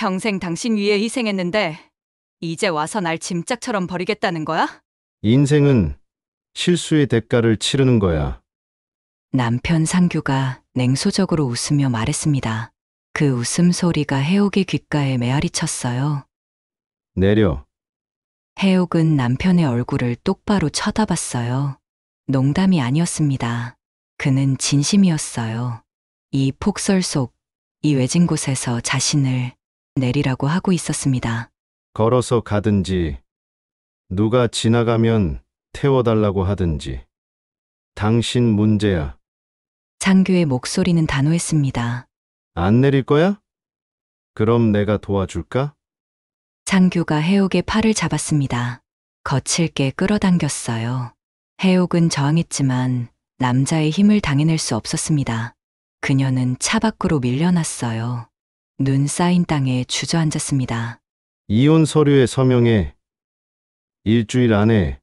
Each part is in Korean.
평생 당신 위해 희생했는데 이제 와서 날 짐짝처럼 버리겠다는 거야? 인생은 실수의 대가를 치르는 거야. 남편 상규가 냉소적으로 웃으며 말했습니다. 그 웃음소리가 해옥의 귓가에 메아리 쳤어요. 내려. 해옥은 남편의 얼굴을 똑바로 쳐다봤어요. 농담이 아니었습니다. 그는 진심이었어요. 이 폭설 속, 이 외진 곳에서 자신을 내리라고 하고 있었습니다. 걸어서 가든지, 누가 지나가면 태워달라고 하든지. 당신 문제야. 상규의 목소리는 단호했습니다. 안 내릴 거야? 그럼 내가 도와줄까? 상규가 해옥의 팔을 잡았습니다. 거칠게 끌어당겼어요. 해옥은 저항했지만 남자의 힘을 당해낼 수 없었습니다. 그녀는 차 밖으로 밀려났어요. 눈 쌓인 땅에 주저앉았습니다. 이혼 서류에 서명해. 일주일 안에.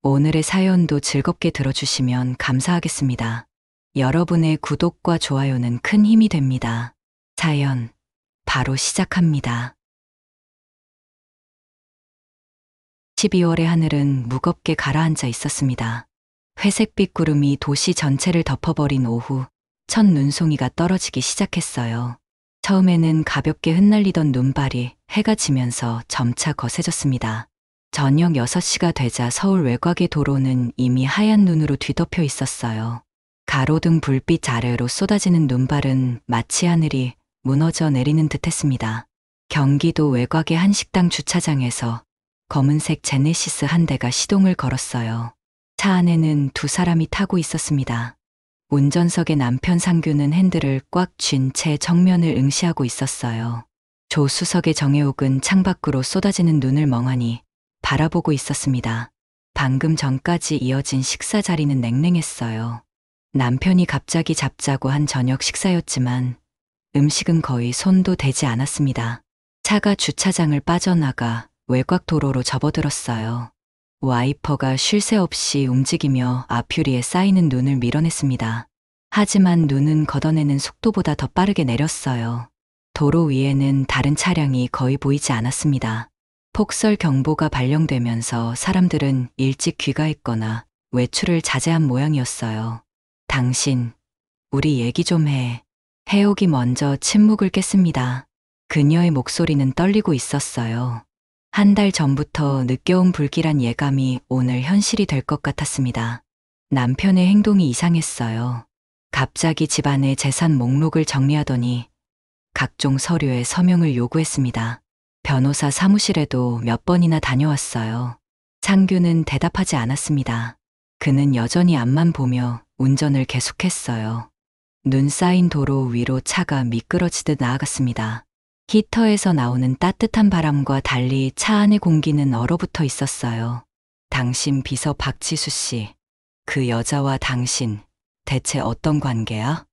오늘의 사연도 즐겁게 들어주시면 감사하겠습니다. 여러분의 구독과 좋아요는 큰 힘이 됩니다. 사연 바로 시작합니다. 12월의 하늘은 무겁게 가라앉아 있었습니다. 회색빛 구름이 도시 전체를 덮어버린 오후, 첫 눈송이가 떨어지기 시작했어요. 처음에는 가볍게 흩날리던 눈발이 해가 지면서 점차 거세졌습니다. 저녁 6시가 되자 서울 외곽의 도로는 이미 하얀 눈으로 뒤덮여 있었어요. 가로등 불빛 아래로 쏟아지는 눈발은 마치 하늘이 무너져 내리는 듯했습니다. 경기도 외곽의 한 식당 주차장에서 검은색 제네시스 한 대가 시동을 걸었어요. 차 안에는 두 사람이 타고 있었습니다. 운전석의 남편 상규는 핸들을 꽉 쥔 채 정면을 응시하고 있었어요. 조수석의 정혜옥은 창밖으로 쏟아지는 눈을 멍하니 바라보고 있었습니다. 방금 전까지 이어진 식사 자리는 냉랭했어요. 남편이 갑자기 잡자고 한 저녁 식사였지만 음식은 거의 손도 대지 않았습니다. 차가 주차장을 빠져나가 외곽 도로로 접어들었어요. 와이퍼가 쉴 새 없이 움직이며 앞유리에 쌓이는 눈을 밀어냈습니다. 하지만 눈은 걷어내는 속도보다 더 빠르게 내렸어요. 도로 위에는 다른 차량이 거의 보이지 않았습니다. 폭설 경보가 발령되면서 사람들은 일찍 귀가했거나 외출을 자제한 모양이었어요. 당신, 우리 얘기 좀 해. 해옥이 먼저 침묵을 깼습니다. 그녀의 목소리는 떨리고 있었어요. 한 달 전부터 느껴온 불길한 예감이 오늘 현실이 될 것 같았습니다. 남편의 행동이 이상했어요. 갑자기 집안의 재산 목록을 정리하더니 각종 서류에 서명을 요구했습니다. 변호사 사무실에도 몇 번이나 다녀왔어요. 상규는 대답하지 않았습니다. 그는 여전히 앞만 보며 운전을 계속했어요. 눈 쌓인 도로 위로 차가 미끄러지듯 나아갔습니다. 히터에서 나오는 따뜻한 바람과 달리 차 안의 공기는 얼어붙어 있었어요. 당신 비서 박지수 씨, 그 여자와 당신, 대체 어떤 관계야?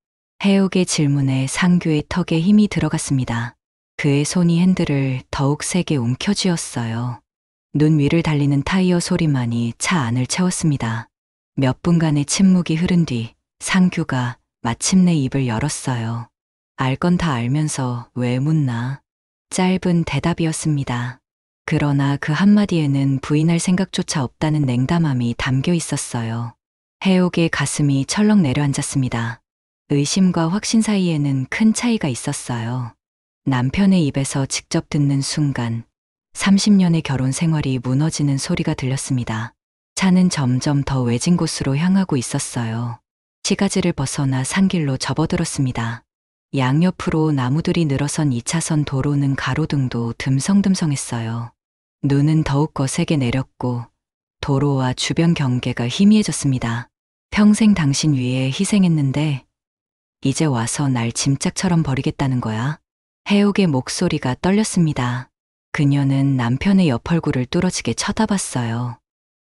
해옥의 질문에 상규의 턱에 힘이 들어갔습니다. 그의 손이 핸들을 더욱 세게 움켜쥐었어요. 눈 위를 달리는 타이어 소리만이 차 안을 채웠습니다. 몇 분간의 침묵이 흐른 뒤 상규가 마침내 입을 열었어요. 알 건 다 알면서 왜 묻나? 짧은 대답이었습니다. 그러나 그 한마디에는 부인할 생각조차 없다는 냉담함이 담겨 있었어요. 해옥의 가슴이 철렁 내려앉았습니다. 의심과 확신 사이에는 큰 차이가 있었어요. 남편의 입에서 직접 듣는 순간 30년의 결혼 생활이 무너지는 소리가 들렸습니다. 차는 점점 더 외진 곳으로 향하고 있었어요. 시가지를 벗어나 산길로 접어들었습니다. 양옆으로 나무들이 늘어선 2차선 도로는 가로등도 듬성듬성했어요. 눈은 더욱 거세게 내렸고 도로와 주변 경계가 희미해졌습니다. 평생 당신 위해 희생했는데 이제 와서 날 짐짝처럼 버리겠다는 거야? 해옥의 목소리가 떨렸습니다. 그녀는 남편의 옆얼굴을 뚫어지게 쳐다봤어요.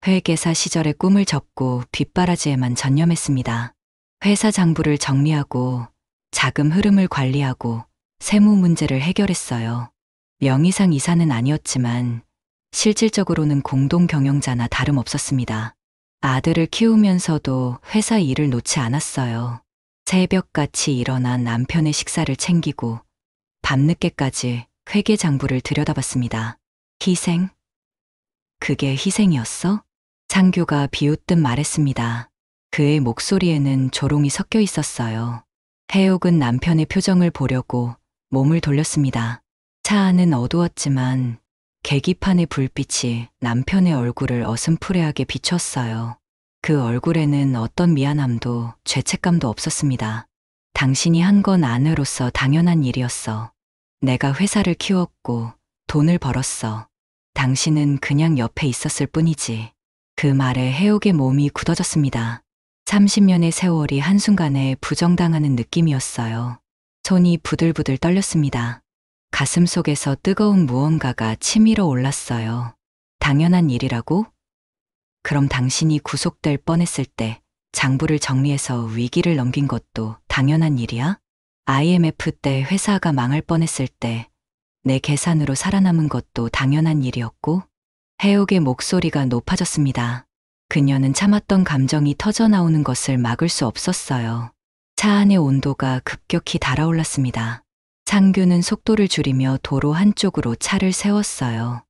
회계사 시절의 꿈을 접고 뒷바라지에만 전념했습니다. 회사 장부를 정리하고 자금 흐름을 관리하고 세무 문제를 해결했어요. 명의상 이사는 아니었지만 실질적으로는 공동 경영자나 다름없었습니다. 아들을 키우면서도 회사 일을 놓지 않았어요. 새벽같이 일어나 남편의 식사를 챙기고 밤늦게까지 회계장부를 들여다봤습니다. 희생? 그게 희생이었어? 창규가 비웃듯 말했습니다. 그의 목소리에는 조롱이 섞여 있었어요. 해옥은 남편의 표정을 보려고 몸을 돌렸습니다. 차 안은 어두웠지만 계기판의 불빛이 남편의 얼굴을 어슴푸레하게 비췄어요. 그 얼굴에는 어떤 미안함도 죄책감도 없었습니다. 당신이 한 건 아내로서 당연한 일이었어. 내가 회사를 키웠고 돈을 벌었어. 당신은 그냥 옆에 있었을 뿐이지. 그 말에 해옥의 몸이 굳어졌습니다. 30년의 세월이 한순간에 부정당하는 느낌이었어요. 손이 부들부들 떨렸습니다. 가슴 속에서 뜨거운 무언가가 치밀어 올랐어요. 당연한 일이라고? 그럼 당신이 구속될 뻔했을 때 장부를 정리해서 위기를 넘긴 것도 당연한 일이야? IMF 때 회사가 망할 뻔했을 때 내 계산으로 살아남은 것도 당연한 일이었고? 해옥의 목소리가 높아졌습니다. 그녀는 참았던 감정이 터져나오는 것을 막을 수 없었어요. 차 안의 온도가 급격히 달아올랐습니다. 창규는 속도를 줄이며 도로 한쪽으로 차를 세웠어요.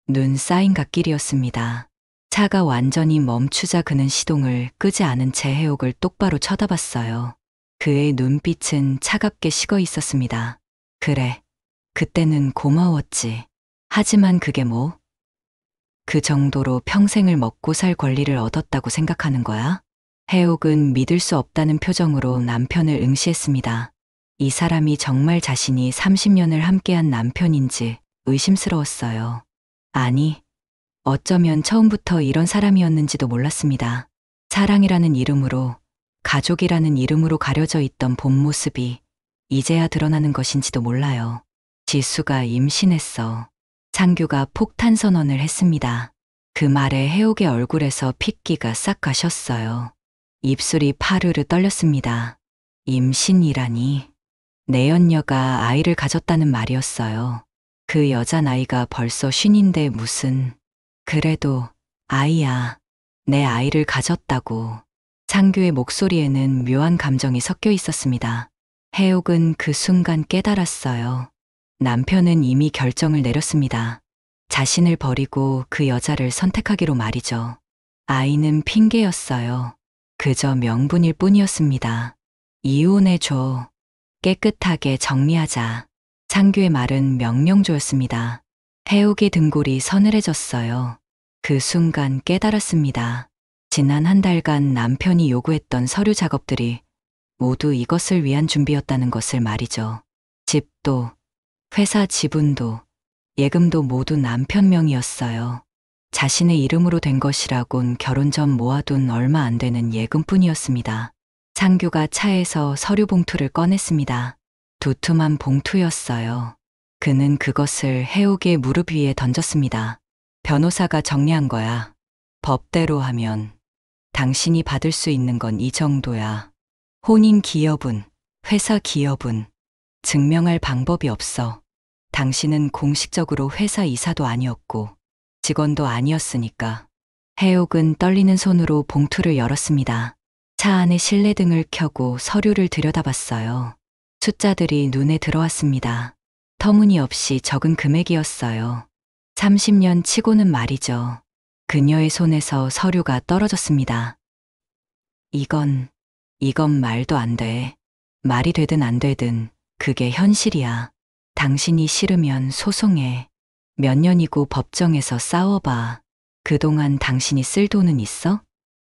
눈 쌓인 갓길이었습니다. 차가 완전히 멈추자 그는 시동을 끄지 않은 채 해옥을 똑바로 쳐다봤어요. 그의 눈빛은 차갑게 식어 있었습니다. 그래, 그때는 고마웠지. 하지만 그게 뭐? 그 정도로 평생을 먹고 살 권리를 얻었다고 생각하는 거야? 해옥은 믿을 수 없다는 표정으로 남편을 응시했습니다. 이 사람이 정말 자신이 30년을 함께한 남편인지 의심스러웠어요. 아니, 어쩌면 처음부터 이런 사람이었는지도 몰랐습니다. 사랑이라는 이름으로, 가족이라는 이름으로 가려져 있던 본 모습이 이제야 드러나는 것인지도 몰라요. 지수가 임신했어. 창규가 폭탄 선언을 했습니다. 그 말에 해옥의 얼굴에서 핏기가 싹 가셨어요. 입술이 파르르 떨렸습니다. 임신이라니. 내연녀가 아이를 가졌다는 말이었어요. 그 여자 나이가 벌써 50인데 무슨. 그래도 아이야. 내 아이를 가졌다고. 창규의 목소리에는 묘한 감정이 섞여 있었습니다. 해옥은 그 순간 깨달았어요. 남편은 이미 결정을 내렸습니다. 자신을 버리고 그 여자를 선택하기로 말이죠. 아이는 핑계였어요. 그저 명분일 뿐이었습니다. 이혼해줘. 깨끗하게 정리하자. 창규의 말은 명령조였습니다. 해옥의 등골이 서늘해졌어요. 그 순간 깨달았습니다. 지난 한 달간 남편이 요구했던 서류 작업들이 모두 이것을 위한 준비였다는 것을 말이죠. 집도, 회사 지분도, 예금도 모두 남편 명이었어요. 자신의 이름으로 된 것이라곤 결혼 전 모아둔 얼마 안 되는 예금뿐이었습니다. 창규가 차에서 서류 봉투를 꺼냈습니다. 두툼한 봉투였어요. 그는 그것을 해옥의 무릎 위에 던졌습니다. 변호사가 정리한 거야. 법대로 하면 당신이 받을 수 있는 건 이 정도야. 혼인 기여분, 회사 기여분, 증명할 방법이 없어. 당신은 공식적으로 회사 이사도 아니었고 직원도 아니었으니까. 해옥은 떨리는 손으로 봉투를 열었습니다. 차 안에 실내등을 켜고 서류를 들여다봤어요. 숫자들이 눈에 들어왔습니다. 터무니없이 적은 금액이었어요. 30년 치고는 말이죠. 그녀의 손에서 서류가 떨어졌습니다. 이건 말도 안 돼. 말이 되든 안 되든 그게 현실이야. 당신이 싫으면 소송해. 몇 년이고 법정에서 싸워봐. 그동안 당신이 쓸 돈은 있어?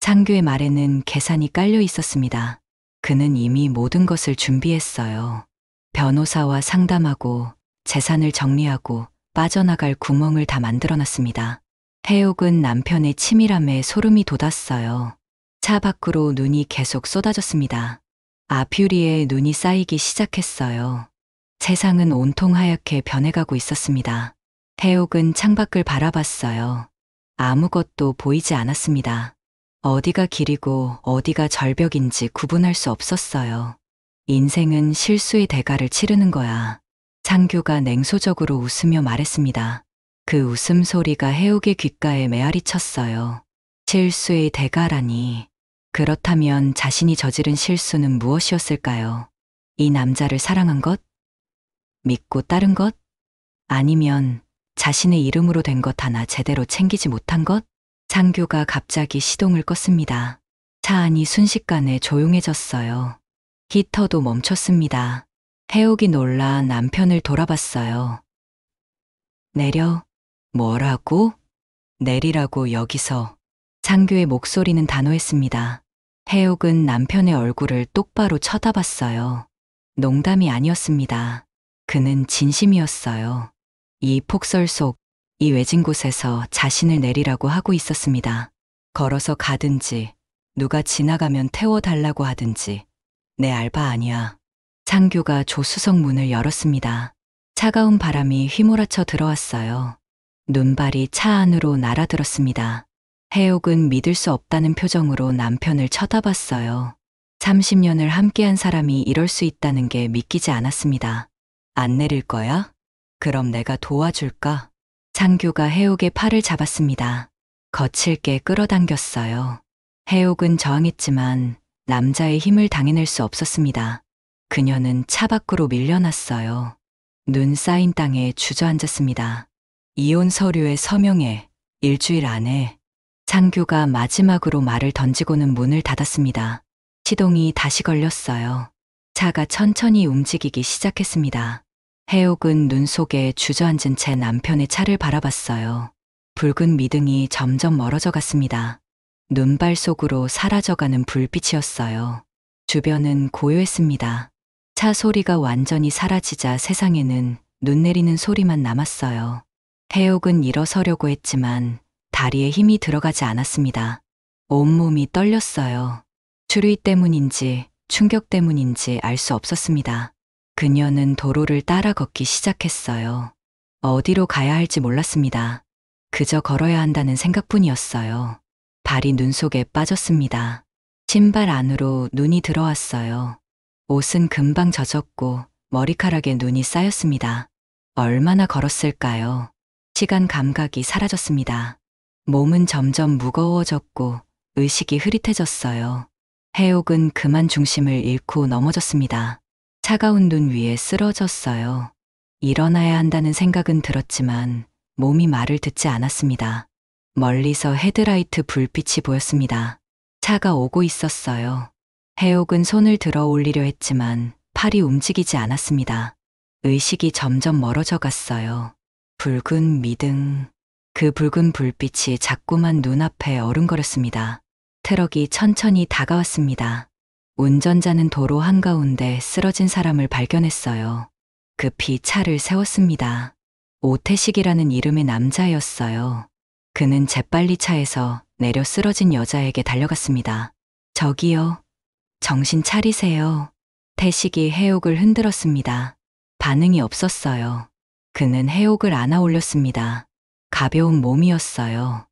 창규의 말에는 계산이 깔려 있었습니다. 그는 이미 모든 것을 준비했어요. 변호사와 상담하고 재산을 정리하고 빠져나갈 구멍을 다 만들어놨습니다. 해옥은 남편의 치밀함에 소름이 돋았어요. 차 밖으로 눈이 계속 쏟아졌습니다. 아퓨리에 눈이 쌓이기 시작했어요. 세상은 온통 하얗게 변해가고 있었습니다. 해옥은 창밖을 바라봤어요. 아무것도 보이지 않았습니다. 어디가 길이고 어디가 절벽인지 구분할 수 없었어요. 인생은 실수의 대가를 치르는 거야. 창규가 냉소적으로 웃으며 말했습니다. 그 웃음소리가 해옥의 귓가에 메아리 쳤어요. 실수의 대가라니. 그렇다면 자신이 저지른 실수는 무엇이었을까요? 이 남자를 사랑한 것? 믿고 따른 것? 아니면 자신의 이름으로 된 것 하나 제대로 챙기지 못한 것? 창규가 갑자기 시동을 껐습니다. 차 안이 순식간에 조용해졌어요. 히터도 멈췄습니다. 해옥이 놀라 남편을 돌아봤어요. 내려. 뭐라고? 내리라고 여기서. 창규의 목소리는 단호했습니다. 해옥은 남편의 얼굴을 똑바로 쳐다봤어요. 농담이 아니었습니다. 그는 진심이었어요. 이 폭설 속, 이 외진 곳에서 자신을 내리라고 하고 있었습니다. 걸어서 가든지, 누가 지나가면 태워달라고 하든지. 내 알바 아니야. 창규가 조수석 문을 열었습니다. 차가운 바람이 휘몰아쳐 들어왔어요. 눈발이 차 안으로 날아들었습니다. 해옥은 믿을 수 없다는 표정으로 남편을 쳐다봤어요. 30년을 함께한 사람이 이럴 수 있다는 게 믿기지 않았습니다. 안 내릴 거야? 그럼 내가 도와줄까? 창규가 해옥의 팔을 잡았습니다. 거칠게 끌어당겼어요. 해옥은 저항했지만 남자의 힘을 당해낼 수 없었습니다. 그녀는 차 밖으로 밀려났어요. 눈 쌓인 땅에 주저앉았습니다. 이혼 서류에 서명해. 일주일 안에. 창규가 마지막으로 말을 던지고는 문을 닫았습니다. 시동이 다시 걸렸어요. 차가 천천히 움직이기 시작했습니다. 해옥은 눈 속에 주저앉은 채 남편의 차를 바라봤어요. 붉은 미등이 점점 멀어져 갔습니다. 눈발 속으로 사라져가는 불빛이었어요. 주변은 고요했습니다. 차 소리가 완전히 사라지자 세상에는 눈 내리는 소리만 남았어요. 해옥은 일어서려고 했지만 다리에 힘이 들어가지 않았습니다. 온몸이 떨렸어요. 추위 때문인지 충격 때문인지 알 수 없었습니다. 그녀는 도로를 따라 걷기 시작했어요. 어디로 가야 할지 몰랐습니다. 그저 걸어야 한다는 생각뿐이었어요. 발이 눈 속에 빠졌습니다. 신발 안으로 눈이 들어왔어요. 옷은 금방 젖었고 머리카락에 눈이 쌓였습니다. 얼마나 걸었을까요? 시간 감각이 사라졌습니다. 몸은 점점 무거워졌고 의식이 흐릿해졌어요. 해옥은 그만 중심을 잃고 넘어졌습니다. 차가운 눈 위에 쓰러졌어요. 일어나야 한다는 생각은 들었지만 몸이 말을 듣지 않았습니다. 멀리서 헤드라이트 불빛이 보였습니다. 차가 오고 있었어요. 해옥은 손을 들어 올리려 했지만 팔이 움직이지 않았습니다. 의식이 점점 멀어져 갔어요. 붉은 미등. 그 붉은 불빛이 자꾸만 눈앞에 어른거렸습니다. 트럭이 천천히 다가왔습니다. 운전자는 도로 한가운데 쓰러진 사람을 발견했어요. 급히 차를 세웠습니다. 오태식이라는 이름의 남자였어요. 그는 재빨리 차에서 내려 쓰러진 여자에게 달려갔습니다. 저기요. 정신 차리세요. 태식이 해옥을 흔들었습니다. 반응이 없었어요. 그는 해옥을 안아 올렸습니다. 가벼운 몸이었어요.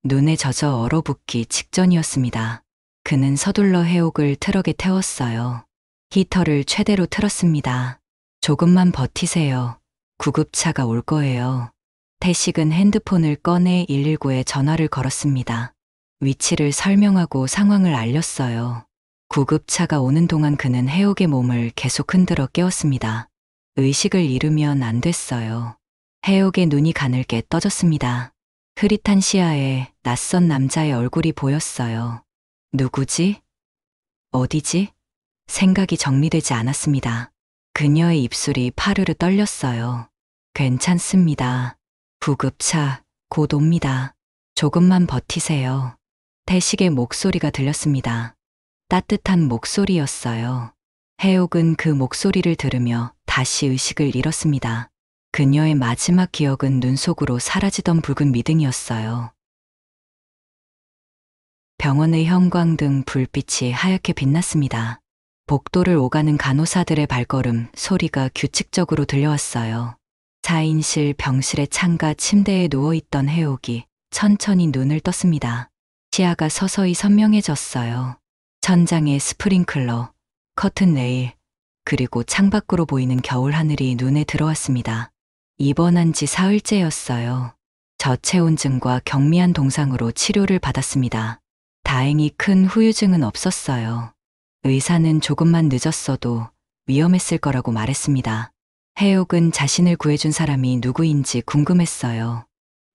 눈에 젖어 얼어붙기 직전이었습니다. 그는 서둘러 해옥을 트럭에 태웠어요. 히터를 최대로 틀었습니다. 조금만 버티세요. 구급차가 올 거예요. 태식은 핸드폰을 꺼내 119에 전화를 걸었습니다. 위치를 설명하고 상황을 알렸어요. 구급차가 오는 동안 그는 해옥의 몸을 계속 흔들어 깨웠습니다. 의식을 잃으면 안 됐어요. 해옥의 눈이 가늘게 떠졌습니다. 흐릿한 시야에 낯선 남자의 얼굴이 보였어요. 누구지? 어디지? 생각이 정리되지 않았습니다. 그녀의 입술이 파르르 떨렸어요. 괜찮습니다. 구급차 곧 옵니다. 조금만 버티세요. 태식의 목소리가 들렸습니다. 따뜻한 목소리였어요. 해옥은 그 목소리를 들으며 다시 의식을 잃었습니다. 그녀의 마지막 기억은 눈 속으로 사라지던 붉은 미등이었어요. 병원의 형광등 불빛이 하얗게 빛났습니다. 복도를 오가는 간호사들의 발걸음 소리가 규칙적으로 들려왔어요. 4인실 병실의 창가 침대에 누워있던 해옥이 천천히 눈을 떴습니다. 시야가 서서히 선명해졌어요. 천장에 스프링클러, 커튼 레일, 그리고 창밖으로 보이는 겨울 하늘이 눈에 들어왔습니다. 입원한 지 사흘째였어요. 저체온증과 경미한 동상으로 치료를 받았습니다. 다행히 큰 후유증은 없었어요. 의사는 조금만 늦었어도 위험했을 거라고 말했습니다. 해옥은 자신을 구해준 사람이 누구인지 궁금했어요.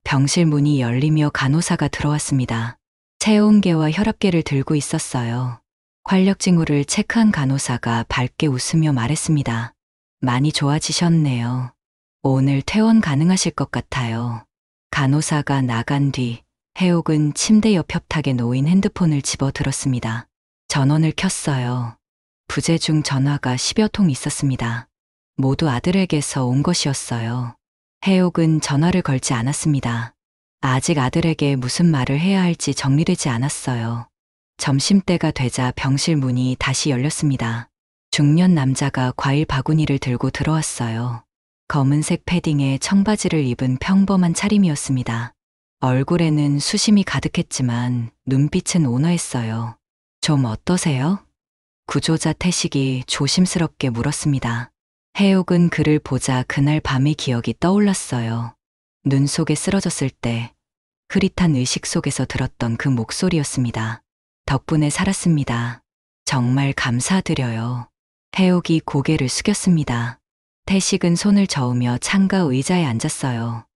병실 문이 열리며 간호사가 들어왔습니다. 체온계와 혈압계를 들고 있었어요. 활력 징후를 체크한 간호사가 밝게 웃으며 말했습니다. 많이 좋아지셨네요. 오늘 퇴원 가능하실 것 같아요. 간호사가 나간 뒤 해옥은 침대 옆 협탁에 놓인 핸드폰을 집어 들었습니다. 전원을 켰어요. 부재 중 전화가 10여 통 있었습니다. 모두 아들에게서 온 것이었어요. 해옥은 전화를 걸지 않았습니다. 아직 아들에게 무슨 말을 해야 할지 정리되지 않았어요. 점심때가 되자 병실 문이 다시 열렸습니다. 중년 남자가 과일 바구니를 들고 들어왔어요. 검은색 패딩에 청바지를 입은 평범한 차림이었습니다. 얼굴에는 수심이 가득했지만 눈빛은 온화했어요. 좀 어떠세요? 구조자 태식이 조심스럽게 물었습니다. 해옥은 그를 보자 그날 밤의 기억이 떠올랐어요. 눈 속에 쓰러졌을 때 흐릿한 의식 속에서 들었던 그 목소리였습니다. 덕분에 살았습니다. 정말 감사드려요. 해옥이 고개를 숙였습니다. 태식은 손을 저으며 창가 의자에 앉았어요.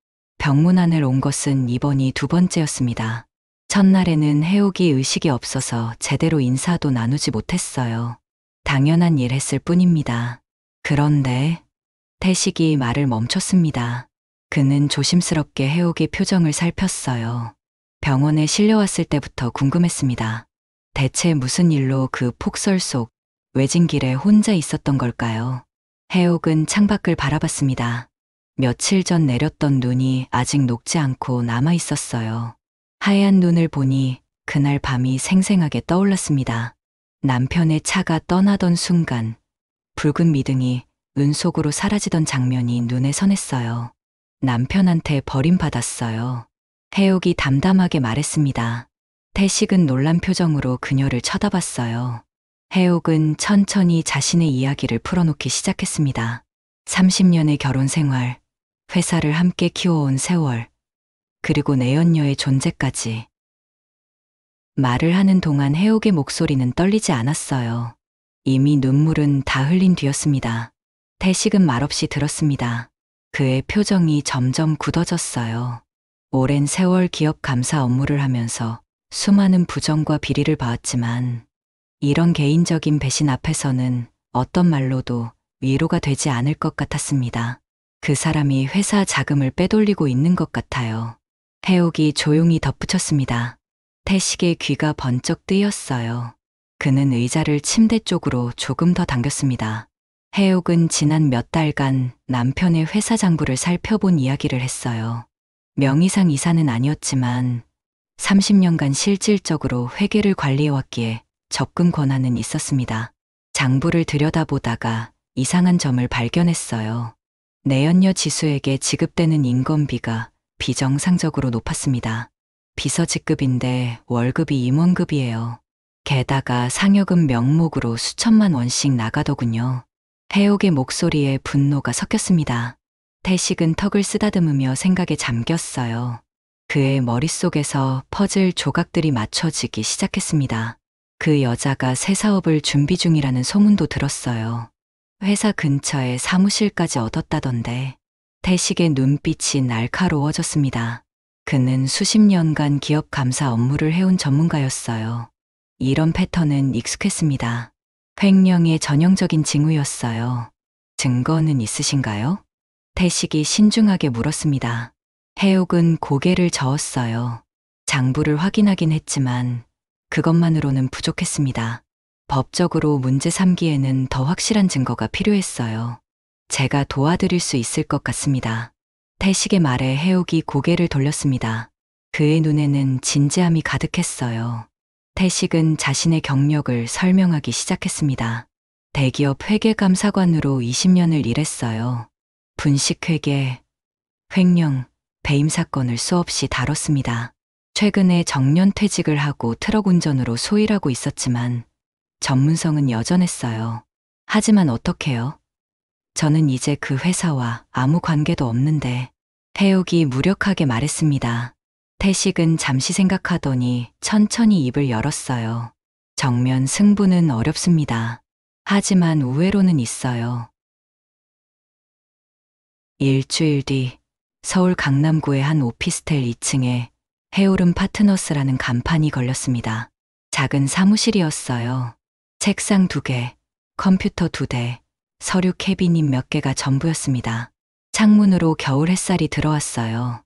병문안을 온 것은 이번이 두 번째였습니다. 첫날에는 해옥이 의식이 없어서 제대로 인사도 나누지 못했어요. 당연한 일 했을 뿐입니다. 그런데 태식이 말을 멈췄습니다. 그는 조심스럽게 해옥의 표정을 살폈어요. 병원에 실려왔을 때부터 궁금했습니다. 대체 무슨 일로 그 폭설 속 외진 길에 혼자 있었던 걸까요? 해옥은 창밖을 바라봤습니다. 며칠 전 내렸던 눈이 아직 녹지 않고 남아 있었어요. 하얀 눈을 보니 그날 밤이 생생하게 떠올랐습니다. 남편의 차가 떠나던 순간 붉은 미등이 눈 속으로 사라지던 장면이 눈에 선했어요. 남편한테 버림받았어요. 해옥이 담담하게 말했습니다. 태식은 놀란 표정으로 그녀를 쳐다봤어요. 해옥은 천천히 자신의 이야기를 풀어놓기 시작했습니다. 30년의 결혼 생활, 회사를 함께 키워온 세월, 그리고 내연녀의 존재까지. 말을 하는 동안 해옥의 목소리는 떨리지 않았어요. 이미 눈물은 다 흘린 뒤였습니다. 태식은 말없이 들었습니다. 그의 표정이 점점 굳어졌어요. 오랜 세월 기업 감사 업무를 하면서 수많은 부정과 비리를 봐왔지만 이런 개인적인 배신 앞에서는 어떤 말로도 위로가 되지 않을 것 같았습니다. 그 사람이 회사 자금을 빼돌리고 있는 것 같아요. 해옥이 조용히 덧붙였습니다. 태식의 귀가 번쩍 뜨였어요. 그는 의자를 침대 쪽으로 조금 더 당겼습니다. 해옥은 지난 몇 달간 남편의 회사 장부를 살펴본 이야기를 했어요. 명의상 이사는 아니었지만 30년간 실질적으로 회계를 관리해왔기에 접근 권한은 있었습니다. 장부를 들여다보다가 이상한 점을 발견했어요. 내연녀 지수에게 지급되는 인건비가 비정상적으로 높았습니다. 비서직급인데 월급이 임원급이에요. 게다가 상여금 명목으로 수천만 원씩 나가더군요. 해옥의 목소리에 분노가 섞였습니다. 태식은 턱을 쓰다듬으며 생각에 잠겼어요. 그의 머릿속에서 퍼즐 조각들이 맞춰지기 시작했습니다. 그 여자가 새 사업을 준비 중이라는 소문도 들었어요. 회사 근처에 사무실까지 얻었다던데. 태식의 눈빛이 날카로워졌습니다. 그는 수십 년간 기업 감사 업무를 해온 전문가였어요. 이런 패턴은 익숙했습니다. 횡령의 전형적인 징후였어요. 증거는 있으신가요? 태식이 신중하게 물었습니다. 해옥은 고개를 저었어요. 장부를 확인하긴 했지만 그것만으로는 부족했습니다. 법적으로 문제 삼기에는 더 확실한 증거가 필요했어요. 제가 도와드릴 수 있을 것 같습니다. 태식의 말에 해옥이 고개를 돌렸습니다. 그의 눈에는 진지함이 가득했어요. 태식은 자신의 경력을 설명하기 시작했습니다. 대기업 회계감사관으로 20년을 일했어요. 분식회계, 횡령, 배임 사건을 수없이 다뤘습니다. 최근에 정년퇴직을 하고 트럭 운전으로 소일하고 있었지만 전문성은 여전했어요. 하지만 어떡해요? 저는 이제 그 회사와 아무 관계도 없는데. 해옥이 무력하게 말했습니다. 태식은 잠시 생각하더니 천천히 입을 열었어요. 정면 승부는 어렵습니다. 하지만 우회로는 있어요. 일주일 뒤 서울 강남구의 한 오피스텔 2층에 해오름 파트너스라는 간판이 걸렸습니다. 작은 사무실이었어요. 책상 2개, 컴퓨터 2대, 서류 캐비닛 몇 개가 전부였습니다. 창문으로 겨울 햇살이 들어왔어요.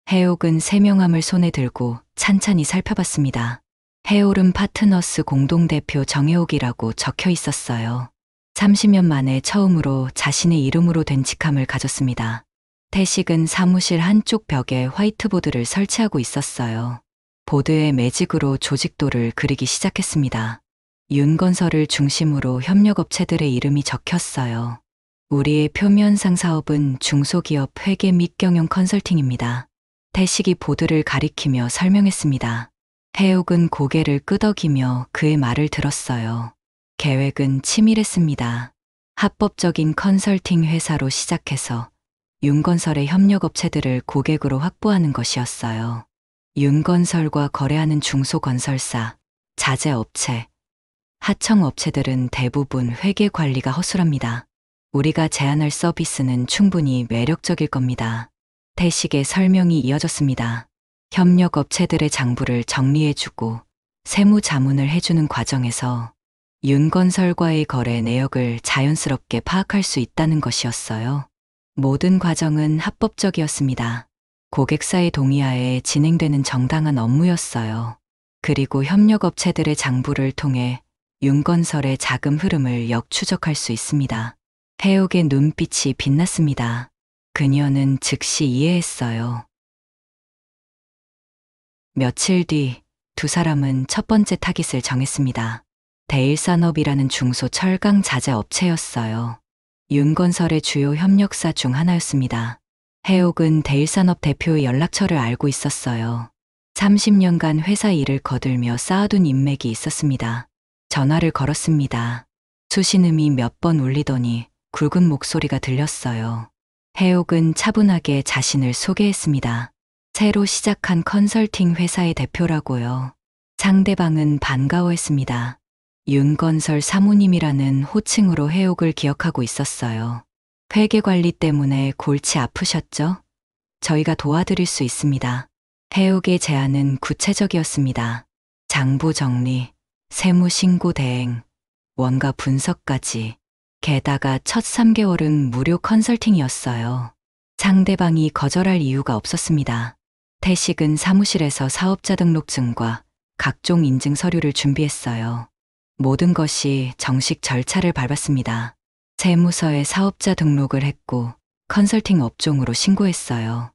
해옥은 세명함을 손에 들고 찬찬히 살펴봤습니다. 해오름 파트너스 공동대표 정해옥이라고 적혀 있었어요. 30년 만에 처음으로 자신의 이름으로 된 직함을 가졌습니다. 태식은 사무실 한쪽 벽에 화이트보드를 설치하고 있었어요. 보드에 매직으로 조직도를 그리기 시작했습니다. 윤건설을 중심으로 협력업체들의 이름이 적혔어요. 우리의 표면상 사업은 중소기업 회계 및 경영 컨설팅입니다. 태식이 보드를 가리키며 설명했습니다. 해옥은 고개를 끄덕이며 그의 말을 들었어요. 계획은 치밀했습니다. 합법적인 컨설팅 회사로 시작해서 윤건설의 협력업체들을 고객으로 확보하는 것이었어요. 윤건설과 거래하는 중소건설사, 자재업체, 하청업체들은 대부분 회계 관리가 허술합니다. 우리가 제안할 서비스는 충분히 매력적일 겁니다. 태식의 설명이 이어졌습니다. 협력업체들의 장부를 정리해주고 세무자문을 해주는 과정에서 윤건설과의 거래 내역을 자연스럽게 파악할 수 있다는 것이었어요. 모든 과정은 합법적이었습니다. 고객사의 동의하에 진행되는 정당한 업무였어요. 그리고 협력업체들의 장부를 통해 윤건설의 자금 흐름을 역추적할 수 있습니다. 해옥의 눈빛이 빛났습니다. 그녀는 즉시 이해했어요. 며칠 뒤 두 사람은 첫 번째 타깃을 정했습니다. 대일산업이라는 중소 철강 자재 업체였어요. 윤건설의 주요 협력사 중 하나였습니다. 해옥은 대일산업 대표의 연락처를 알고 있었어요. 30년간 회사 일을 거들며 쌓아둔 인맥이 있었습니다. 전화를 걸었습니다. 수신음이 몇 번 울리더니 굵은 목소리가 들렸어요. 해옥은 차분하게 자신을 소개했습니다. 새로 시작한 컨설팅 회사의 대표라고요. 상대방은 반가워했습니다. 윤건설 사모님이라는 호칭으로 해옥을 기억하고 있었어요. 회계관리 때문에 골치 아프셨죠? 저희가 도와드릴 수 있습니다. 해옥의 제안은 구체적이었습니다. 장부 정리, 세무 신고 대행, 원가 분석까지. 게다가 첫 3개월은 무료 컨설팅이었어요. 상대방이 거절할 이유가 없었습니다. 태식은 사무실에서 사업자 등록증과 각종 인증 서류를 준비했어요. 모든 것이 정식 절차를 밟았습니다. 세무서에 사업자 등록을 했고 컨설팅 업종으로 신고했어요.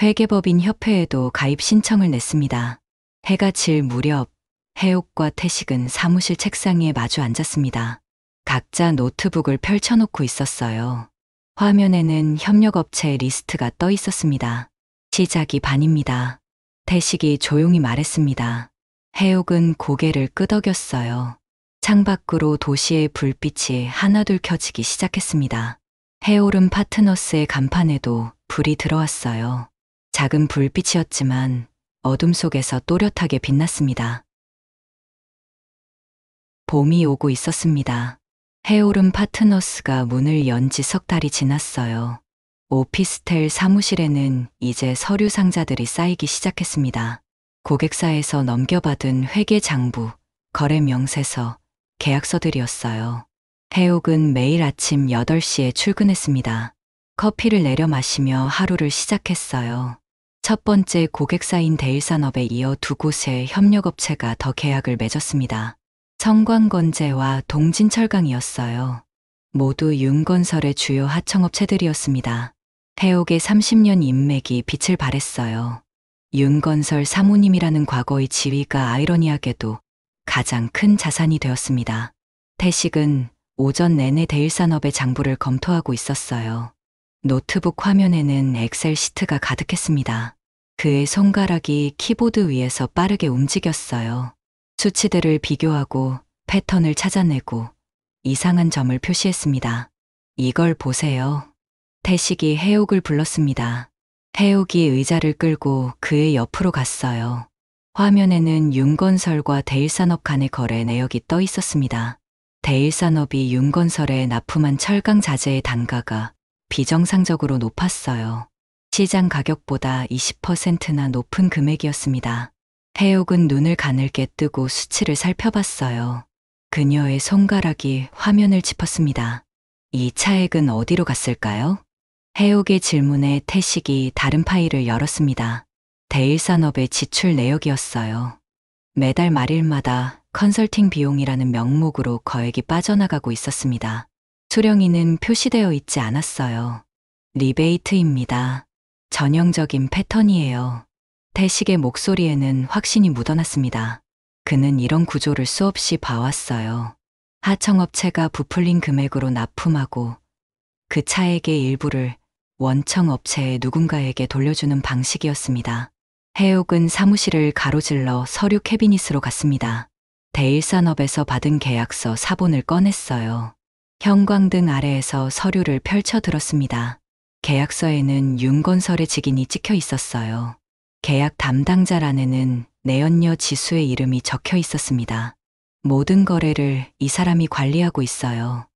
회계법인 협회에도 가입 신청을 냈습니다. 해가 질 무렵 해옥과 태식은 사무실 책상 위에 마주 앉았습니다. 각자 노트북을 펼쳐놓고 있었어요. 화면에는 협력업체 리스트가 떠 있었습니다. 시작이 반입니다. 태식이 조용히 말했습니다. 해옥은 고개를 끄덕였어요. 창밖으로 도시의 불빛이 하나둘 켜지기 시작했습니다. 해오름 파트너스의 간판에도 불이 들어왔어요. 작은 불빛이었지만 어둠 속에서 또렷하게 빛났습니다. 봄이 오고 있었습니다. 해오름 파트너스가 문을 연 지 석 달이 지났어요. 오피스텔 사무실에는 이제 서류 상자들이 쌓이기 시작했습니다. 고객사에서 넘겨받은 회계 장부, 거래 명세서, 계약서들이었어요. 해옥은 매일 아침 8시에 출근했습니다. 커피를 내려 마시며 하루를 시작했어요. 첫 번째 고객사인 대일산업에 이어 두 곳의 협력업체가 더 계약을 맺었습니다. 성광건재와 동진철강이었어요. 모두 윤건설의 주요 하청업체들이었습니다. 해옥의 30년 인맥이 빛을 발했어요. 윤건설 사모님이라는 과거의 지위가 아이러니하게도 가장 큰 자산이 되었습니다. 태식은 오전 내내 대일산업의 장부를 검토하고 있었어요. 노트북 화면에는 엑셀 시트가 가득했습니다. 그의 손가락이 키보드 위에서 빠르게 움직였어요. 수치들을 비교하고 패턴을 찾아내고 이상한 점을 표시했습니다. 이걸 보세요. 태식이 해옥을 불렀습니다. 해옥이 의자를 끌고 그의 옆으로 갔어요. 화면에는 윤건설과 대일산업 간의 거래 내역이 떠 있었습니다. 대일산업이 윤건설에 납품한 철강 자재의 단가가 비정상적으로 높았어요. 시장 가격보다 20%나 높은 금액이었습니다. 해옥은 눈을 가늘게 뜨고 수치를 살펴봤어요. 그녀의 손가락이 화면을 짚었습니다. 이 차액은 어디로 갔을까요? 해옥의 질문에 태식이 다른 파일을 열었습니다. 대일산업의 지출 내역이었어요. 매달 말일마다 컨설팅 비용이라는 명목으로 거액이 빠져나가고 있었습니다. 수령인은 표시되어 있지 않았어요. 리베이트입니다. 전형적인 패턴이에요. 태식의 목소리에는 확신이 묻어났습니다. 그는 이런 구조를 수없이 봐왔어요. 하청업체가 부풀린 금액으로 납품하고 그 차액의 일부를 원청업체의 누군가에게 돌려주는 방식이었습니다. 해옥은 사무실을 가로질러 서류 캐비닛으로 갔습니다. 대일산업에서 받은 계약서 사본을 꺼냈어요. 형광등 아래에서 서류를 펼쳐 들었습니다. 계약서에는 윤건설의 직인이 찍혀 있었어요. 계약 담당자란에는 내연녀 지수의 이름이 적혀 있었습니다. 모든 거래를 이 사람이 관리하고 있어요.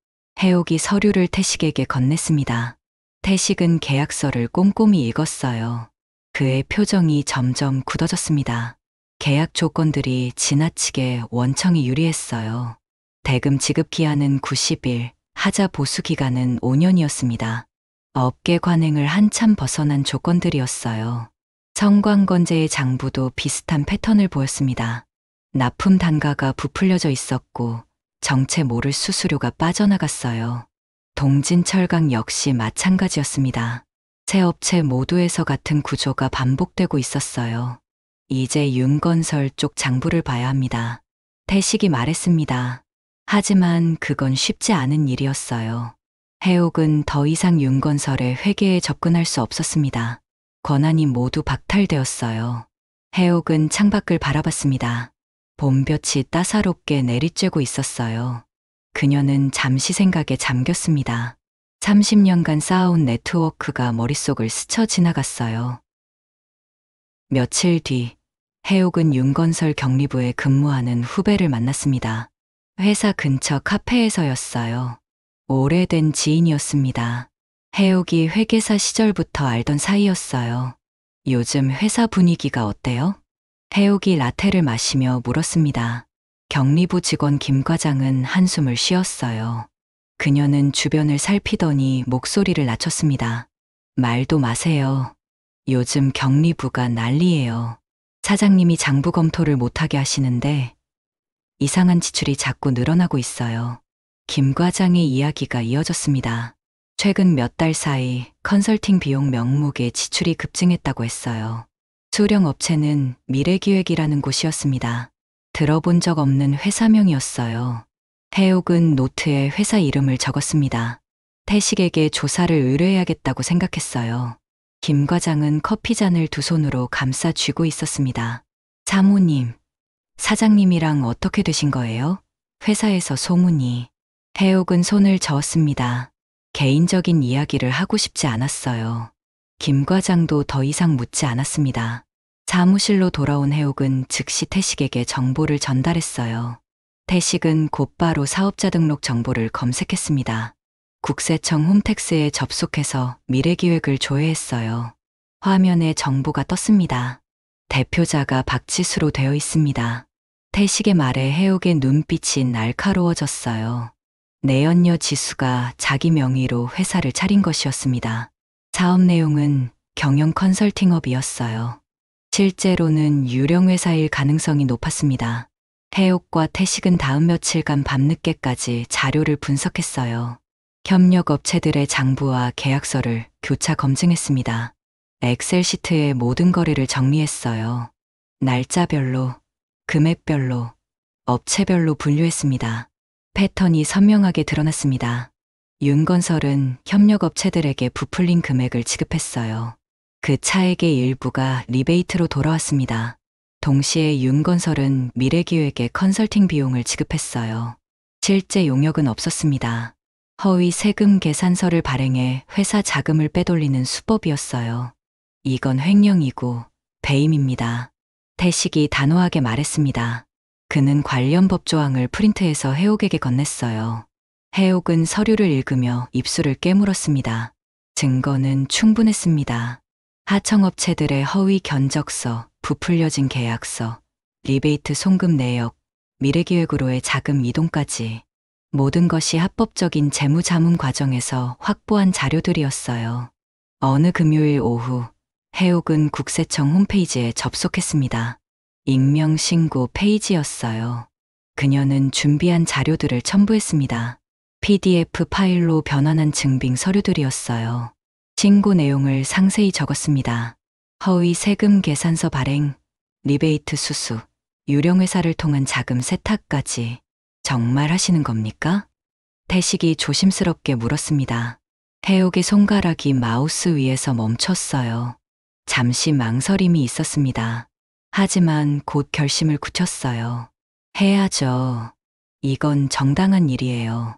해옥이 서류를 태식에게 건넸습니다. 태식은 계약서를 꼼꼼히 읽었어요. 그의 표정이 점점 굳어졌습니다. 계약 조건들이 지나치게 원청이 유리했어요. 대금 지급 기한은 90일, 하자 보수 기간은 5년이었습니다. 업계 관행을 한참 벗어난 조건들이었어요. 성광건제의 장부도 비슷한 패턴을 보였습니다. 납품 단가가 부풀려져 있었고 정체 모를 수수료가 빠져나갔어요. 동진철강 역시 마찬가지였습니다. 세 업체 모두에서 같은 구조가 반복되고 있었어요. 이제 윤건설 쪽 장부를 봐야 합니다. 태식이 말했습니다. 하지만 그건 쉽지 않은 일이었어요. 해옥은 더 이상 윤건설의 회계에 접근할 수 없었습니다. 권한이 모두 박탈되었어요. 해옥은 창밖을 바라봤습니다. 봄볕이 따사롭게 내리쬐고 있었어요. 그녀는 잠시 생각에 잠겼습니다. 30년간 쌓아온 네트워크가 머릿속을 스쳐 지나갔어요. 며칠 뒤, 해옥은 윤건설 경리부에 근무하는 후배를 만났습니다. 회사 근처 카페에서였어요. 오래된 지인이었습니다. 해옥이 회계사 시절부터 알던 사이였어요. 요즘 회사 분위기가 어때요? 해옥이 라테를 마시며 물었습니다. 경리부 직원 김 과장은 한숨을 쉬었어요. 그녀는 주변을 살피더니 목소리를 낮췄습니다. 말도 마세요. 요즘 경리부가 난리예요. 사장님이 장부 검토를 못하게 하시는데 이상한 지출이 자꾸 늘어나고 있어요. 김 과장의 이야기가 이어졌습니다. 최근 몇 달 사이 컨설팅 비용 명목의 지출이 급증했다고 했어요. 수령 업체는 미래기획이라는 곳이었습니다. 들어본 적 없는 회사명이었어요. 해옥은 노트에 회사 이름을 적었습니다. 태식에게 조사를 의뢰해야겠다고 생각했어요. 김 과장은 커피잔을 두 손으로 감싸 쥐고 있었습니다. 사모님, 사장님이랑 어떻게 되신 거예요? 회사에서 소문이. 해옥은 손을 저었습니다. 개인적인 이야기를 하고 싶지 않았어요. 김 과장도 더 이상 묻지 않았습니다. 사무실로 돌아온 해옥은 즉시 태식에게 정보를 전달했어요. 태식은 곧바로 사업자 등록 정보를 검색했습니다. 국세청 홈택스에 접속해서 미래기획을 조회했어요. 화면에 정보가 떴습니다. 대표자가 박지수로 되어 있습니다. 태식의 말에 해옥의 눈빛이 날카로워졌어요. 내연녀 지수가 자기 명의로 회사를 차린 것이었습니다. 사업 내용은 경영 컨설팅업이었어요. 실제로는 유령 회사일 가능성이 높았습니다. 해옥과 태식은 다음 며칠간 밤늦게까지 자료를 분석했어요. 협력 업체들의 장부와 계약서를 교차 검증했습니다. 엑셀 시트에 모든 거래를 정리했어요. 날짜별로, 금액별로, 업체별로 분류했습니다. 패턴이 선명하게 드러났습니다. 윤건설은 협력업체들에게 부풀린 금액을 지급했어요. 그 차액의 일부가 리베이트로 돌아왔습니다. 동시에 윤건설은 미래기획에 컨설팅 비용을 지급했어요. 실제 용역은 없었습니다. 허위 세금 계산서를 발행해 회사 자금을 빼돌리는 수법이었어요. 이건 횡령이고 배임입니다. 태식이 단호하게 말했습니다. 그는 관련 법조항을 프린트해서 해옥에게 건넸어요. 해옥은 서류를 읽으며 입술을 깨물었습니다. 증거는 충분했습니다. 하청업체들의 허위 견적서, 부풀려진 계약서, 리베이트 송금 내역, 미래기획으로의 자금 이동까지 모든 것이 합법적인 재무자문 과정에서 확보한 자료들이었어요. 어느 금요일 오후 해옥은 국세청 홈페이지에 접속했습니다. 익명 신고 페이지였어요. 그녀는 준비한 자료들을 첨부했습니다. PDF 파일로 변환한 증빙 서류들이었어요. 신고 내용을 상세히 적었습니다. 허위 세금 계산서 발행, 리베이트 수수, 유령회사를 통한 자금 세탁까지 정말 하시는 겁니까? 태식이 조심스럽게 물었습니다. 해옥의 손가락이 마우스 위에서 멈췄어요. 잠시 망설임이 있었습니다. 하지만 곧 결심을 굳혔어요. 해야죠. 이건 정당한 일이에요.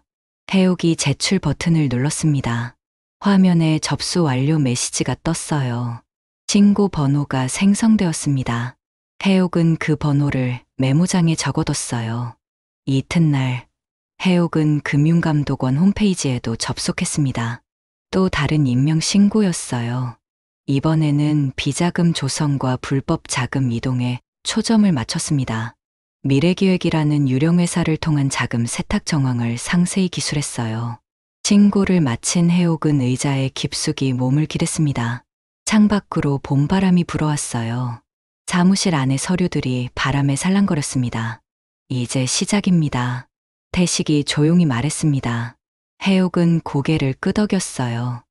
해옥이 제출 버튼을 눌렀습니다. 화면에 접수 완료 메시지가 떴어요. 신고 번호가 생성되었습니다. 해옥은 그 번호를 메모장에 적어뒀어요. 이튿날 해옥은 금융감독원 홈페이지에도 접속했습니다. 또 다른 익명 신고였어요. 이번에는 비자금 조성과 불법 자금 이동에 초점을 맞췄습니다. 미래기획이라는 유령회사를 통한 자금 세탁 정황을 상세히 기술했어요. 신고를 마친 해옥은 의자에 깊숙이 몸을 기댔습니다. 창밖으로 봄바람이 불어왔어요. 사무실 안의 서류들이 바람에 살랑거렸습니다. 이제 시작입니다. 태식이 조용히 말했습니다. 해옥은 고개를 끄덕였어요.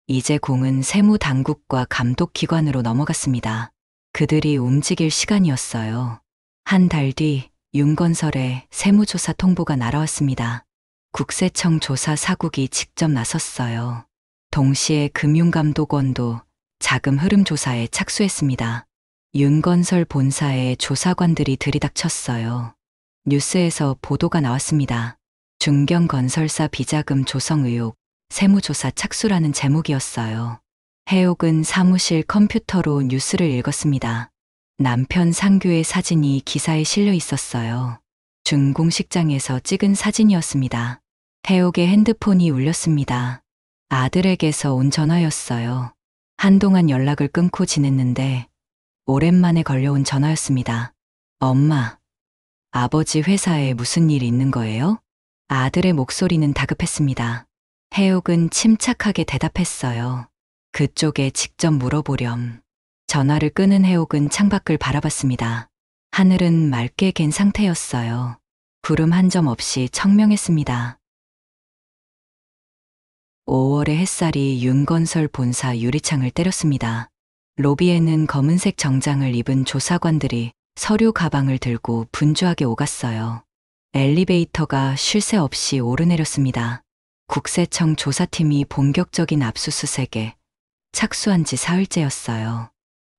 이제 공은 세무당국과 감독기관으로 넘어갔습니다. 그들이 움직일 시간이었어요. 한 달 뒤 윤건설에 세무조사 통보가 날아왔습니다. 국세청 조사 사국이 직접 나섰어요. 동시에 금융감독원도 자금 흐름 조사에 착수했습니다. 윤건설 본사에 조사관들이 들이닥쳤어요. 뉴스에서 보도가 나왔습니다. 중경건설사 비자금 조성 의혹, 세무조사 착수라는 제목이었어요. 해옥은 사무실 컴퓨터로 뉴스를 읽었습니다. 남편 상규의 사진이 기사에 실려 있었어요. 준공식장에서 찍은 사진이었습니다. 해옥의 핸드폰이 울렸습니다. 아들에게서 온 전화였어요. 한동안 연락을 끊고 지냈는데 오랜만에 걸려온 전화였습니다. 엄마, 아버지 회사에 무슨 일 있는 거예요? 아들의 목소리는 다급했습니다. 해옥은 침착하게 대답했어요. 그쪽에 직접 물어보렴. 전화를 끊은 해옥은 창밖을 바라봤습니다. 하늘은 맑게 갠 상태였어요. 구름 한 점 없이 청명했습니다. 5월의 햇살이 윤건설 본사 유리창을 때렸습니다. 로비에는 검은색 정장을 입은 조사관들이 서류 가방을 들고 분주하게 오갔어요. 엘리베이터가 쉴 새 없이 오르내렸습니다. 국세청 조사팀이 본격적인 압수수색에 착수한 지 사흘째였어요.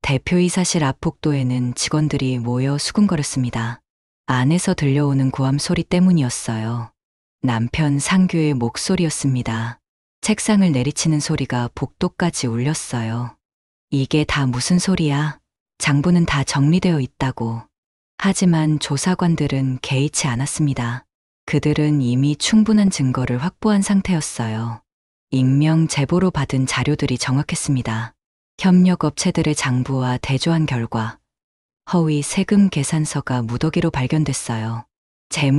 대표이사실 앞 복도에는 직원들이 모여 수군거렸습니다. 안에서 들려오는 고함 소리 때문이었어요. 남편 상규의 목소리였습니다. 책상을 내리치는 소리가 복도까지 울렸어요. 이게 다 무슨 소리야? 장부는 다 정리되어 있다고. 하지만 조사관들은 개의치 않았습니다. 그들은 이미 충분한 증거를 확보한 상태였어요. 익명 제보로 받은 자료들이 정확했습니다. 협력업체들의 장부와 대조한 결과 허위 세금 계산서가 무더기로 발견됐어요.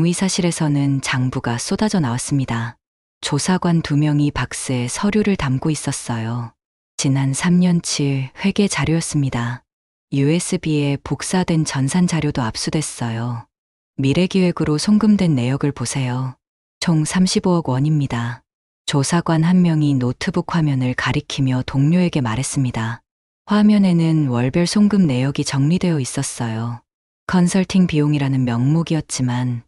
재무이사실에서는 장부가 쏟아져 나왔습니다. 조사관 2명이 박스에 서류를 담고 있었어요. 지난 3년치 회계 자료였습니다. USB에 복사된 전산 자료도 압수됐어요. 미래기획으로 송금된 내역을 보세요. 총 35억 원입니다. 조사관 한 명이 노트북 화면을 가리키며 동료에게 말했습니다. 화면에는 월별 송금 내역이 정리되어 있었어요. 컨설팅 비용이라는 명목이었지만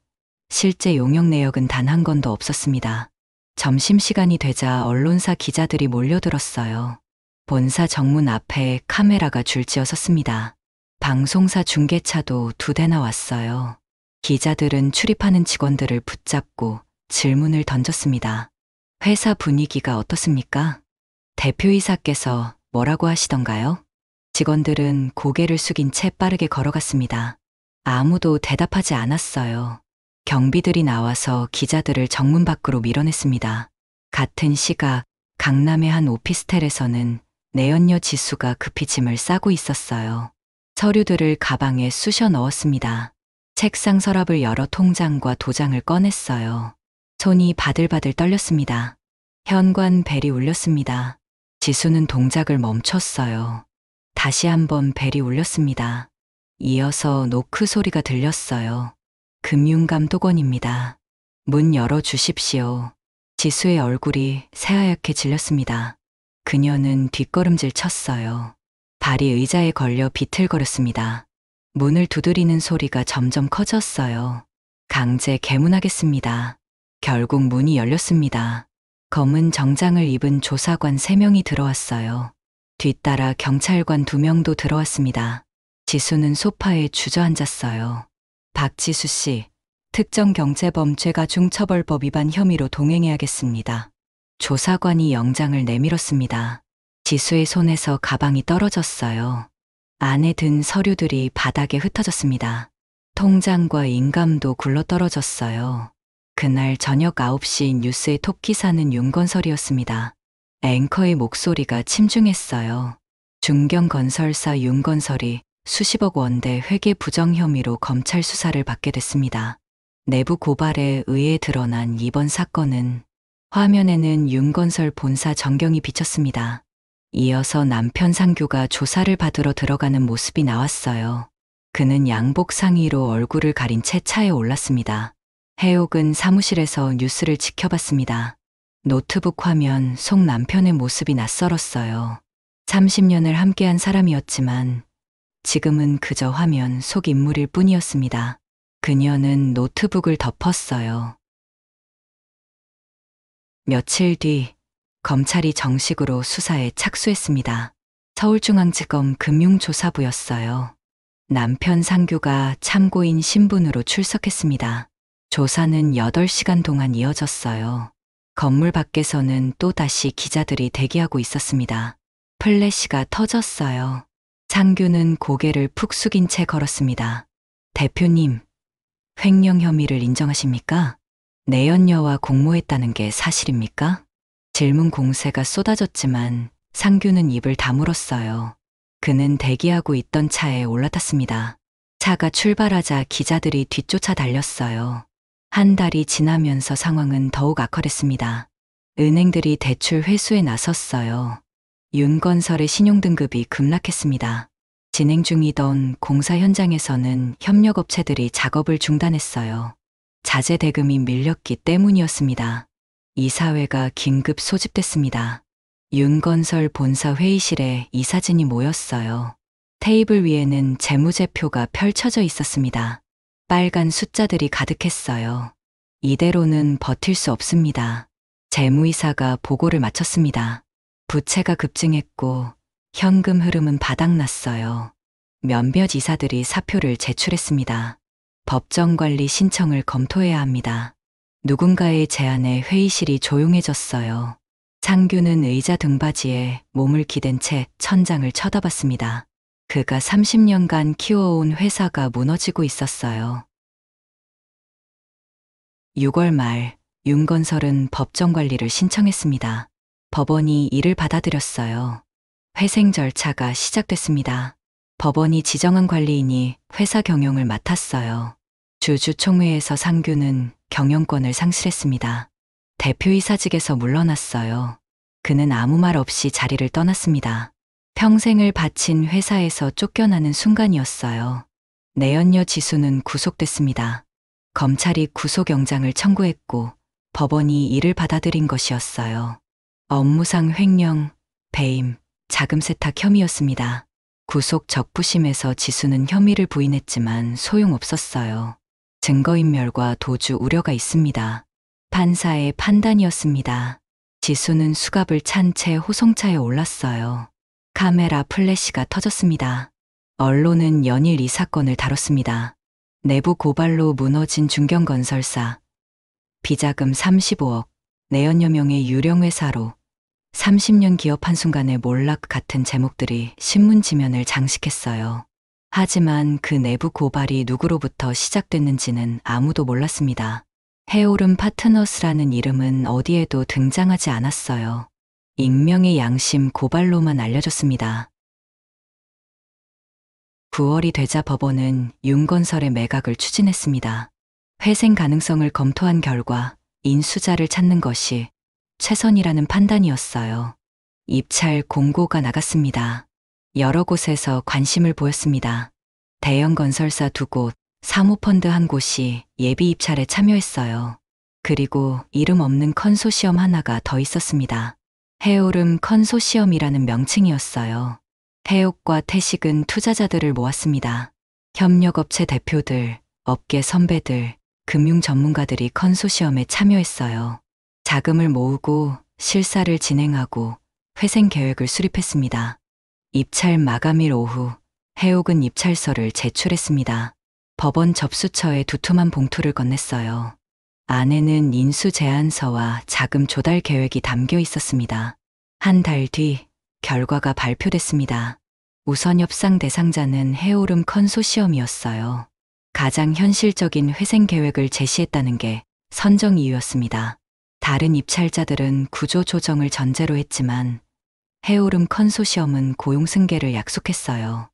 실제 용역 내역은 단 한 건도 없었습니다. 점심시간이 되자 언론사 기자들이 몰려들었어요. 본사 정문 앞에 카메라가 줄지어 섰습니다. 방송사 중계차도 2대나 왔어요. 기자들은 출입하는 직원들을 붙잡고 질문을 던졌습니다. 회사 분위기가 어떻습니까? 대표이사께서 뭐라고 하시던가요? 직원들은 고개를 숙인 채 빠르게 걸어갔습니다. 아무도 대답하지 않았어요. 경비들이 나와서 기자들을 정문 밖으로 밀어냈습니다. 같은 시각 강남의 한 오피스텔에서는 내연녀 지수가 급히 짐을 싸고 있었어요. 서류들을 가방에 쑤셔 넣었습니다. 책상 서랍을 열어 통장과 도장을 꺼냈어요. 손이 바들바들 떨렸습니다. 현관 벨이 울렸습니다. 지수는 동작을 멈췄어요. 다시 한번 벨이 울렸습니다. 이어서 노크 소리가 들렸어요. 금융감독원입니다. 문 열어주십시오. 지수의 얼굴이 새하얗게 질렸습니다. 그녀는 뒷걸음질 쳤어요. 발이 의자에 걸려 비틀거렸습니다. 문을 두드리는 소리가 점점 커졌어요. 강제 개문하겠습니다. 결국 문이 열렸습니다. 검은 정장을 입은 조사관 3명이 들어왔어요. 뒤따라 경찰관 2명도 들어왔습니다. 지수는 소파에 주저앉았어요. 박지수 씨, 특정경제범죄가 중처벌법 위반 혐의로 동행해야겠습니다. 조사관이 영장을 내밀었습니다. 지수의 손에서 가방이 떨어졌어요. 안에 든 서류들이 바닥에 흩어졌습니다. 통장과 인감도 굴러떨어졌어요. 그날 저녁 9시 뉴스의 톱기사는 윤건설이었습니다. 앵커의 목소리가 침중했어요. 중경건설사 윤건설이 수십억 원대 회계 부정 혐의로 검찰 수사를 받게 됐습니다. 내부 고발에 의해 드러난 이번 사건은 화면에는 윤건설 본사 전경이 비쳤습니다. 이어서 남편 상규가 조사를 받으러 들어가는 모습이 나왔어요. 그는 양복 상의로 얼굴을 가린 채 차에 올랐습니다. 해옥은 사무실에서 뉴스를 지켜봤습니다. 노트북 화면 속 남편의 모습이 낯설었어요. 30년을 함께한 사람이었지만 지금은 그저 화면 속 인물일 뿐이었습니다. 그녀는 노트북을 덮었어요. 며칠 뒤 검찰이 정식으로 수사에 착수했습니다. 서울중앙지검 금융조사부였어요. 남편 상규가 참고인 신분으로 출석했습니다. 조사는 8시간 동안 이어졌어요. 건물 밖에서는 또다시 기자들이 대기하고 있었습니다. 플래시가 터졌어요. 상규는 고개를 푹 숙인 채 걸었습니다. 대표님, 횡령 혐의를 인정하십니까? 내연녀와 공모했다는 게 사실입니까? 질문 공세가 쏟아졌지만 상규는 입을 다물었어요. 그는 대기하고 있던 차에 올라탔습니다. 차가 출발하자 기자들이 뒤쫓아 달렸어요. 한 달이 지나면서 상황은 더욱 악화됐습니다. 은행들이 대출 회수에 나섰어요. 윤건설의 신용등급이 급락했습니다. 진행 중이던 공사 현장에서는 협력업체들이 작업을 중단했어요. 자재 대금이 밀렸기 때문이었습니다. 이사회가 긴급 소집됐습니다. 윤건설 본사 회의실에 이사진이 모였어요. 테이블 위에는 재무제표가 펼쳐져 있었습니다. 빨간 숫자들이 가득했어요. 이대로는 버틸 수 없습니다. 재무이사가 보고를 마쳤습니다. 부채가 급증했고 현금 흐름은 바닥났어요. 몇몇 이사들이 사표를 제출했습니다. 법정관리 신청을 검토해야 합니다. 누군가의 제안에 회의실이 조용해졌어요. 상규는 의자 등받이에 몸을 기댄 채 천장을 쳐다봤습니다. 그가 30년간 키워온 회사가 무너지고 있었어요. 6월 말 윤건설은 법정관리를 신청했습니다. 법원이 이를 받아들였어요. 회생 절차가 시작됐습니다. 법원이 지정한 관리인이 회사 경영을 맡았어요. 주주총회에서 상규는 경영권을 상실했습니다. 대표이사직에서 물러났어요. 그는 아무 말 없이 자리를 떠났습니다. 평생을 바친 회사에서 쫓겨나는 순간이었어요. 내연녀 지수는 구속됐습니다. 검찰이 구속영장을 청구했고 법원이 이를 받아들인 것이었어요. 업무상 횡령, 배임, 자금 세탁 혐의였습니다. 구속 적부심에서 지수는 혐의를 부인했지만 소용없었어요. 증거인멸과 도주 우려가 있습니다. 판사의 판단이었습니다. 지수는 수갑을 찬 채 호송차에 올랐어요. 카메라 플래시가 터졌습니다. 언론은 연일 이 사건을 다뤘습니다. 내부 고발로 무너진 중경건설사, 비자금 35억, 내연녀 명의 유령회사로 30년 기업 한순간에 몰락 같은 제목들이 신문 지면을 장식했어요. 하지만 그 내부 고발이 누구로부터 시작됐는지는 아무도 몰랐습니다. 해오름 파트너스라는 이름은 어디에도 등장하지 않았어요. 익명의 양심 고발로만 알려졌습니다. 9월이 되자 법원은 윤건설의 매각을 추진했습니다. 회생 가능성을 검토한 결과 인수자를 찾는 것이 최선이라는 판단이었어요. 입찰 공고가 나갔습니다. 여러 곳에서 관심을 보였습니다. 대형 건설사 2곳, 사모펀드 1곳이 예비 입찰에 참여했어요. 그리고 이름 없는 컨소시엄 하나가 더 있었습니다. 해오름 컨소시엄이라는 명칭이었어요. 해옥과 태식은 투자자들을 모았습니다. 협력업체 대표들, 업계 선배들, 금융 전문가들이 컨소시엄에 참여했어요. 자금을 모으고 실사를 진행하고 회생 계획을 수립했습니다. 입찰 마감일 오후, 해옥은 입찰서를 제출했습니다. 법원 접수처에 두툼한 봉투를 건넸어요. 안에는 인수 제안서와 자금 조달 계획이 담겨 있었습니다. 한 달 뒤 결과가 발표됐습니다. 우선 협상 대상자는 해오름 컨소시엄이었어요. 가장 현실적인 회생 계획을 제시했다는 게 선정 이유였습니다. 다른 입찰자들은 구조 조정을 전제로 했지만 해오름 컨소시엄은 고용 승계를 약속했어요.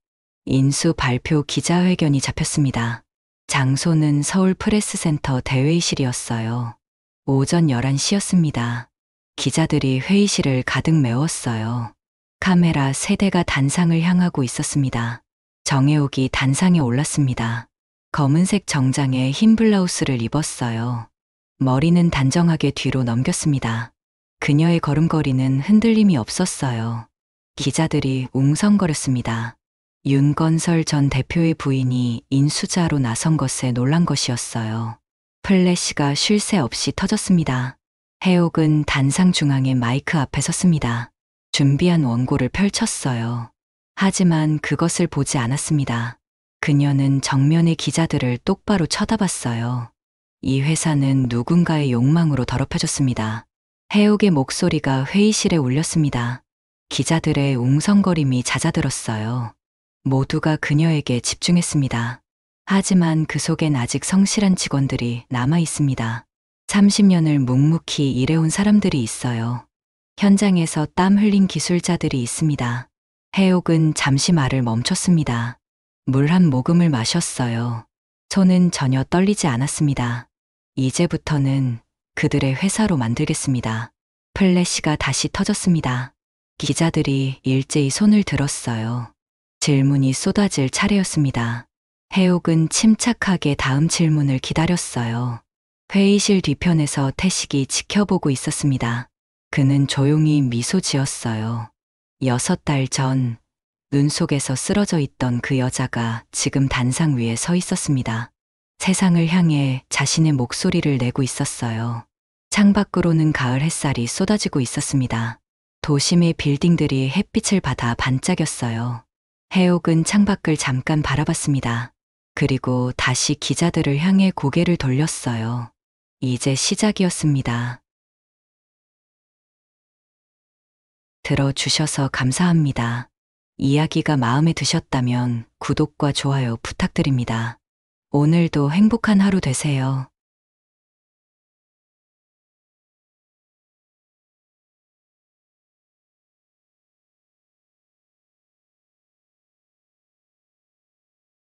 인수 발표 기자회견이 잡혔습니다. 장소는 서울 프레스센터 대회의실이었어요. 오전 11시였습니다. 기자들이 회의실을 가득 메웠어요. 카메라 3대가 단상을 향하고 있었습니다. 정혜옥이 단상에 올랐습니다. 검은색 정장에 흰 블라우스를 입었어요. 머리는 단정하게 뒤로 넘겼습니다. 그녀의 걸음걸이는 흔들림이 없었어요. 기자들이 웅성거렸습니다. 윤건설 전 대표의 부인이 인수자로 나선 것에 놀란 것이었어요. 플래시가 쉴 새 없이 터졌습니다. 해옥은 단상 중앙에 마이크 앞에 섰습니다. 준비한 원고를 펼쳤어요. 하지만 그것을 보지 않았습니다. 그녀는 정면의 기자들을 똑바로 쳐다봤어요. 이 회사는 누군가의 욕망으로 더럽혀졌습니다. 해옥의 목소리가 회의실에 울렸습니다. 기자들의 웅성거림이 잦아들었어요. 모두가 그녀에게 집중했습니다. 하지만 그 속엔 아직 성실한 직원들이 남아 있습니다. 30년을 묵묵히 일해온 사람들이 있어요. 현장에서 땀 흘린 기술자들이 있습니다. 해옥은 잠시 말을 멈췄습니다. 물 한 모금을 마셨어요. 손은 전혀 떨리지 않았습니다. 이제부터는 그들의 회사로 만들겠습니다. 플래시가 다시 터졌습니다. 기자들이 일제히 손을 들었어요. 질문이 쏟아질 차례였습니다. 해옥은 침착하게 다음 질문을 기다렸어요. 회의실 뒤편에서 태식이 지켜보고 있었습니다. 그는 조용히 미소 지었어요. 6달 전, 눈 속에서 쓰러져 있던 그 여자가 지금 단상 위에 서 있었습니다. 세상을 향해 자신의 목소리를 내고 있었어요. 창밖으로는 가을 햇살이 쏟아지고 있었습니다. 도심의 빌딩들이 햇빛을 받아 반짝였어요. 해옥은 창밖을 잠깐 바라봤습니다. 그리고 다시 기자들을 향해 고개를 돌렸어요. 이제 시작이었습니다. 들어주셔서 감사합니다. 이야기가 마음에 드셨다면 구독과 좋아요 부탁드립니다. 오늘도 행복한 하루 되세요.